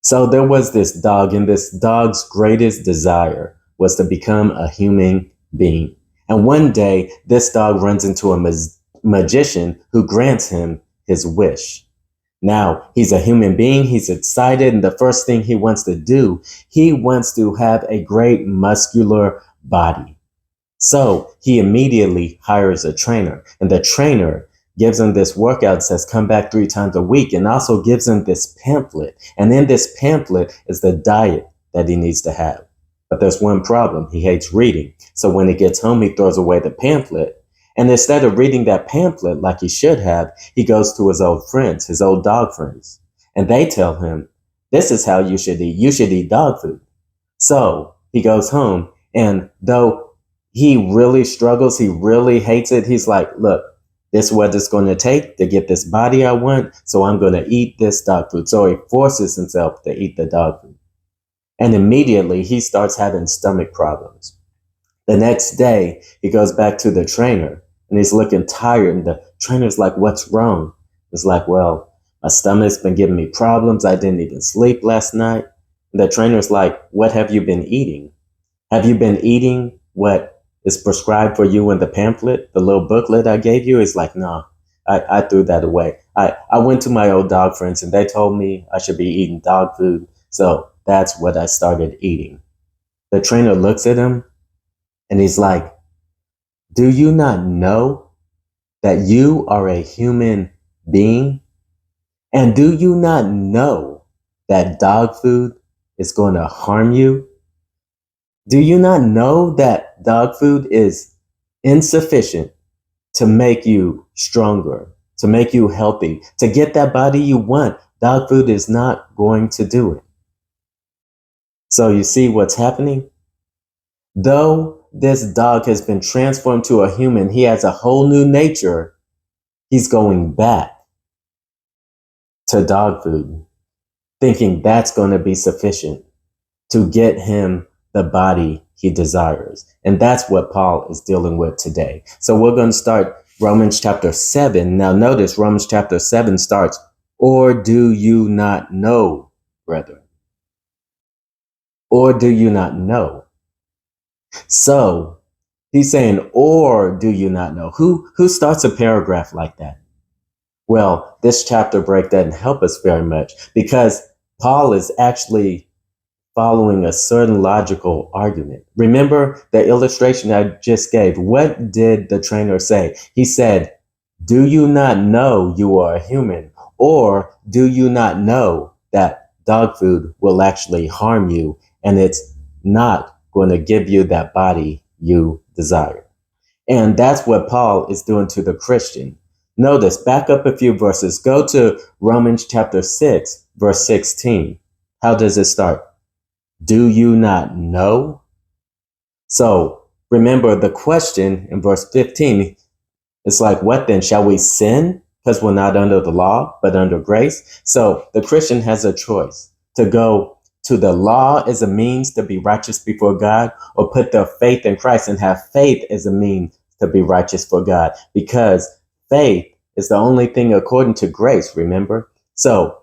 So there was this dog, and this dog's greatest desire was to become a human being. And one day, this dog runs into a magician who grants him his wish. Now, he's a human being, he's excited, and the first thing he wants to do, he wants to have a great muscular body. So he immediately hires a trainer, and the trainer gives him this workout, says come back 3 times a week, and also gives him this pamphlet. And in this pamphlet is the diet that he needs to have. But there's one problem. He hates reading. So when he gets home, he throws away the pamphlet. And instead of reading that pamphlet like he should have, he goes to his old friends, his old dog friends. And they tell him, this is how you should eat. You should eat dog food. So he goes home, and though he really struggles, he really hates it, he's like, look, this is what it's going to take to get this body I want, so I'm going to eat this dog food. So he forces himself to eat the dog food. And immediately he starts having stomach problems. The next day, he goes back to the trainer, and he's looking tired, and the trainer's like, what's wrong? It's like, well, my stomach's been giving me problems. I didn't even sleep last night. And the trainer's like, what have you been eating? Have you been eating what is prescribed for you in the pamphlet, the little booklet I gave you? Is like, no, I threw that away. I went to my old dog friends, and they told me I should be eating dog food. So that's what I started eating. The trainer looks at him, and he's like, do you not know that you are a human being? And do you not know that dog food is going to harm you? Do you not know that dog food is insufficient to make you stronger, to make you healthy, to get that body you want? Dog food is not going to do it. So you see what's happening? Though this dog has been transformed to a human, he has a whole new nature. He's going back to dog food, thinking that's going to be sufficient to get him the body he desires. And that's what Paul is dealing with today. So we're going to start Romans chapter 7. Now notice Romans chapter 7 starts, or do you not know, brethren? Or do you not know? So he's saying, or do you not know? Who starts a paragraph like that? Well, this chapter break doesn't help us very much, because Paul is actually following a certain logical argument. Remember the illustration I just gave. What did the trainer say? He said, do you not know you are a human? Or do you not know that dog food will actually harm you, and it's not going to give you that body you desire? And that's what Paul is doing to the Christian. Notice, back up a few verses. Go to Romans chapter 6, verse 16. How does it start? Do you not know? So remember the question in verse 15. It's like, what then? Shall we sin because we're not under the law, but under grace? So the Christian has a choice to go to the law as a means to be righteous before God, or put their faith in Christ and have faith as a means to be righteous for God, because faith is the only thing according to grace, remember? So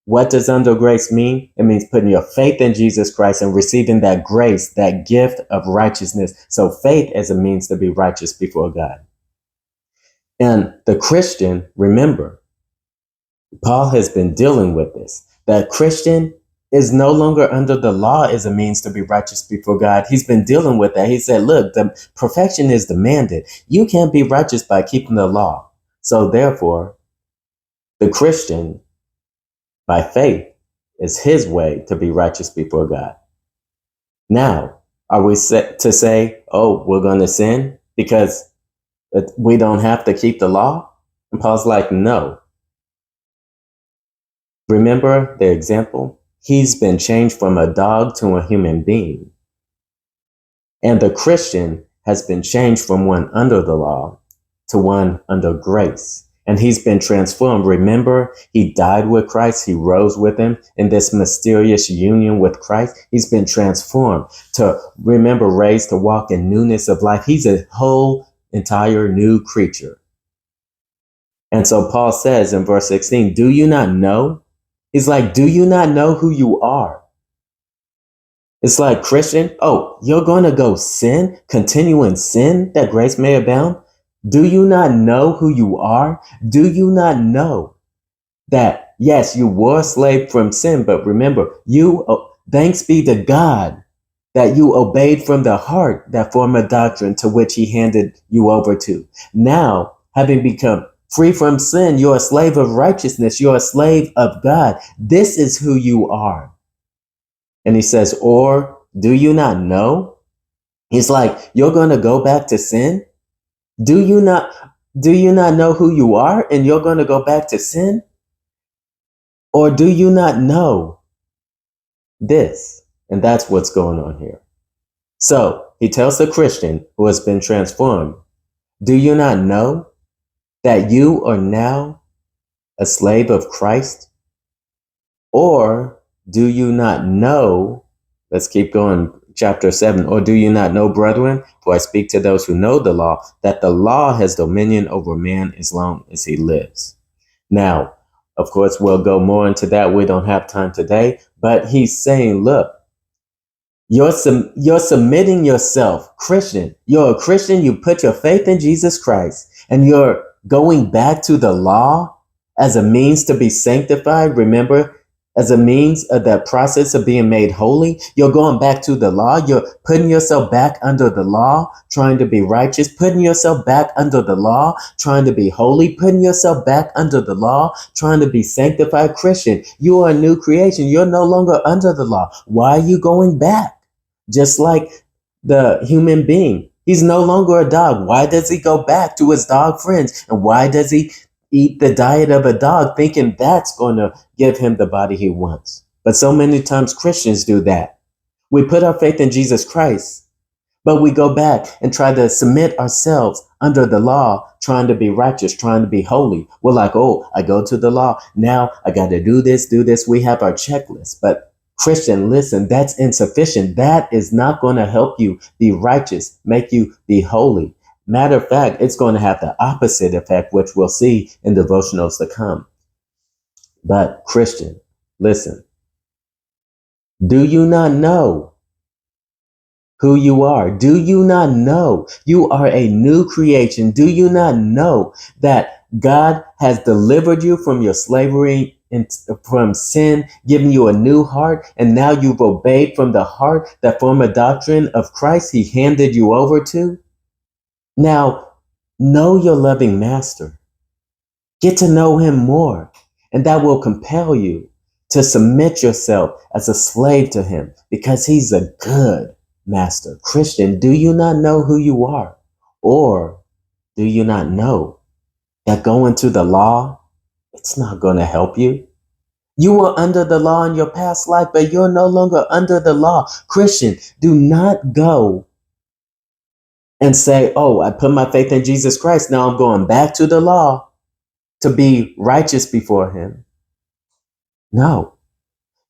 what does under grace mean? It means putting your faith in Jesus Christ and receiving that grace, that gift of righteousness. So faith as a means to be righteous before God. And the Christian, remember, Paul has been dealing with this. The Christian is no longer under the law as a means to be righteous before God. He's been dealing with that. He said, look, the perfection is demanded. You can't be righteous by keeping the law. So therefore, the Christian, by faith, is his way to be righteous before God. Now, are we set to say, oh, we're going to sin because we don't have to keep the law? And Paul's like, no. Remember the example? He's been changed from a dog to a human being. And the Christian has been changed from one under the law to one under grace. And he's been transformed. Remember, he died with Christ. He rose with him in this mysterious union with Christ. He's been transformed to, remember, raised to walk in newness of life. He's a whole entire new creature. And so Paul says in verse 16, do you not know He's like, do you not know who you are? It's like, Christian, oh, you're going to go sin, continue in sin that grace may abound? Do you not know who you are? Do you not know that, yes, you were a slave from sin, but remember, thanks be to God that you obeyed from the heart that former doctrine to which he handed you over to. Now, having become free from sin, you're a slave of righteousness. You're a slave of God. This is who you are. And he says, or do you not know? He's like, you're going to go back to sin? Do you not know who you are and you're going to go back to sin? Or do you not know this? And that's what's going on here. So he tells the Christian who has been transformed, do you not know that you are now a slave of Christ? Or do you not know, let's keep going, chapter 7, or do you not know, brethren, for I speak to those who know the law, that the law has dominion over man as long as he lives. Now, of course, we'll go more into that. We don't have time today, but he's saying, look, you're submitting yourself, Christian. You're a Christian. You put your faith in Jesus Christ and you're going back to the law as a means to be sanctified. Remember, as a means of that process of being made holy, you're going back to the law. You're putting yourself back under the law, trying to be righteous, putting yourself back under the law, trying to be holy, putting yourself back under the law, trying to be sanctified. Christian, you are a new creation. You're no longer under the law. Why are you going back? Just like the human being. He's no longer a dog. Why does he go back to his dog friends? And why does he eat the diet of a dog thinking that's going to give him the body he wants? But so many times Christians do that. We put our faith in Jesus Christ, but we go back and try to submit ourselves under the law, trying to be righteous, trying to be holy. We're like, oh, I go to the law. Now I got to do this, do this. We have our checklist. But Christian, listen, that's insufficient. That is not going to help you be righteous, make you be holy. Matter of fact, it's going to have the opposite effect, which we'll see in devotionals to come. But Christian, listen, do you not know who you are? Do you not know you are a new creation? Do you not know that God has delivered you from your slavery and from sin, giving you a new heart, and now you've obeyed from the heart that former doctrine of Christ he handed you over to? Now, know your loving master. Get to know him more, and that will compel you to submit yourself as a slave to him because he's a good master. Christian, do you not know who you are? Or do you not know that going to the law, it's not going to help you? You were under the law in your past life, but you're no longer under the law. Christian, do not go and say, oh, I put my faith in Jesus Christ. Now I'm going back to the law to be righteous before him. No,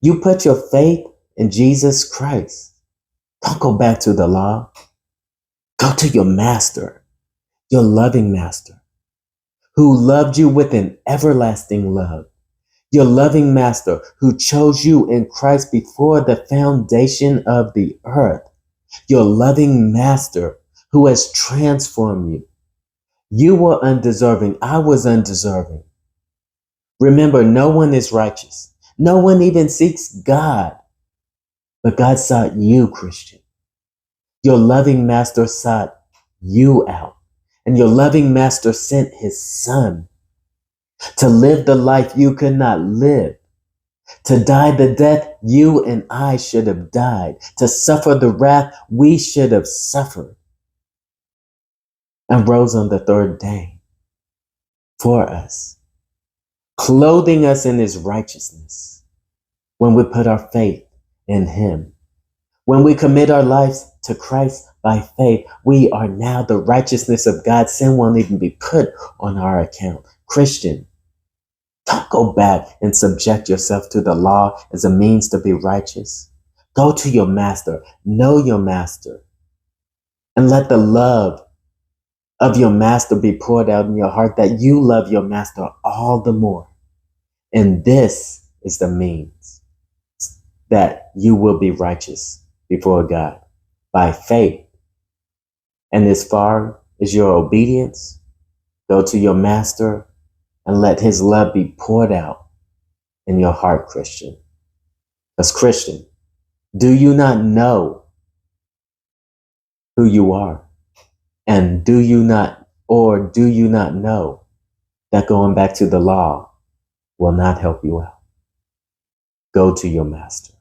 you put your faith in Jesus Christ. Don't go back to the law. Go to your master, your loving master, who loved you with an everlasting love. Your loving master who chose you in Christ before the foundation of the earth. Your loving master who has transformed you. You were undeserving. I was undeserving. Remember, no one is righteous. No one even seeks God. But God sought you, Christian. Your loving master sought you out. And your loving master sent his son to live the life you could not live, to die the death you and I should have died, to suffer the wrath we should have suffered, and rose on the third day for us, clothing us in his righteousness when we put our faith in him. When we commit our lives to Christ by faith, we are now the righteousness of God. Sin won't even be put on our account. Christian, don't go back and subject yourself to the law as a means to be righteous. Go to your master, know your master, and let the love of your master be poured out in your heart that you love your master all the more. And this is the means that you will be righteous before God by faith. And as far as your obedience, go to your master and let his love be poured out in your heart, Christian. Because, Christian, do you not know who you are? And do you not know that going back to the law will not help you out? Go to your master.